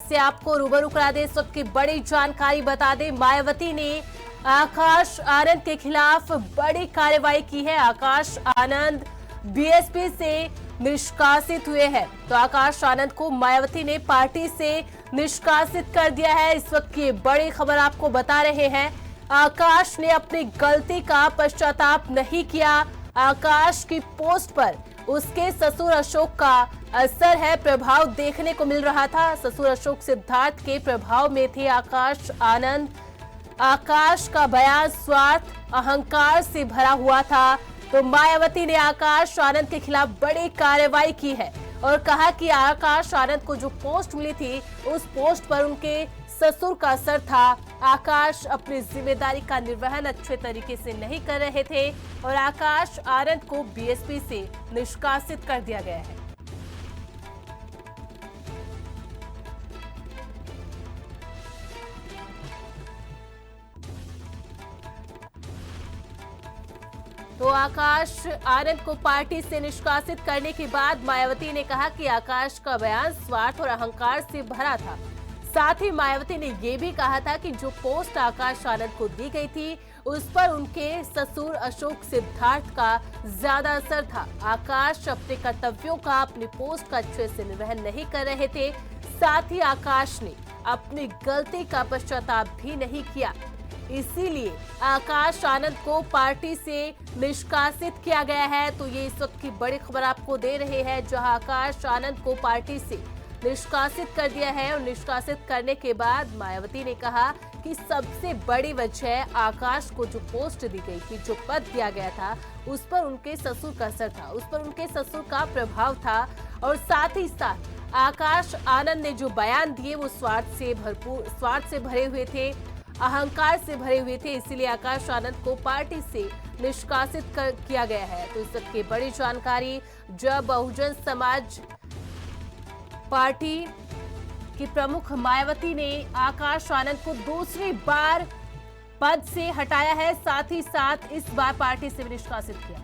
से आपको रूबरू करा दे। इस वक्त की बड़ी जानकारी बता दें, मायावती ने आकाश आनंद के खिलाफ बड़ी कार्रवाई की है। आकाश आनंद बीएसपी से निष्कासित हुए हैं, तो आकाश आनंद को मायावती ने पार्टी से निष्कासित कर दिया है। इस वक्त की बड़ी खबर आपको बता रहे हैं, आकाश ने अपनी गलती का पश्चाताप नहीं किया। आकाश की पोस्ट पर उसके ससुर अशोक का असर है, प्रभाव देखने को मिल रहा था। ससुर अशोक सिद्धार्थ के प्रभाव में थे आकाश आनंद। आकाश का बयान स्वार्थ अहंकार से भरा हुआ था, तो मायावती ने आकाश आनंद के खिलाफ बड़ी कार्रवाई की है और कहा कि आकाश आनंद को जो पोस्ट मिली थी उस पोस्ट पर उनके ससुर का असर था। आकाश अपनी जिम्मेदारी का निर्वहन अच्छे तरीके से नहीं कर रहे थे और आकाश आनंद को बीएसपी से निष्कासित कर दिया गया है। तो आकाश आनंद को पार्टी से निष्कासित करने के बाद मायावती ने कहा कि आकाश का बयान स्वार्थ और अहंकार से भरा था। साथ ही मायावती ने यह भी कहा था कि जो पोस्ट आकाश आनंद को दी गई थी उस पर उनके ससुर अशोक सिद्धार्थ का ज्यादा असर था। आकाश अपने कर्तव्यों का, अपनी पोस्ट का अच्छे से निर्वहन नहीं कर रहे थे। साथ ही आकाश ने अपनी गलती का पश्चाताप भी नहीं किया, इसीलिए आकाश आनंद को पार्टी से निष्कासित किया गया है। तो ये इस वक्त की बड़ी खबर आपको दे रहे हैं, जहां आकाश आनंद को पार्टी से निष्कासित कर दिया है और निष्कासित करने के बाद मायावती ने कहा कि सबसे बड़ी वजह आकाश को जो पोस्ट दी गई थी, जो पद दिया गया था, उस पर उनके ससुर का असर था, उस पर उनके ससुर का प्रभाव था और साथ ही साथ आकाश आनंद ने जो बयान दिए वो स्वार्थ से भरे हुए थे, अहंकार से भरे हुए थे। इसीलिए आकाश आनंद को पार्टी से निष्कासित किया गया है। तो इस सबकी बड़ी जानकारी जब बहुजन समाज पार्टी की प्रमुख मायावती ने आकाश आनंद को दूसरी बार पद से हटाया है, साथ ही साथ इस बार पार्टी से भी निष्कासित किया।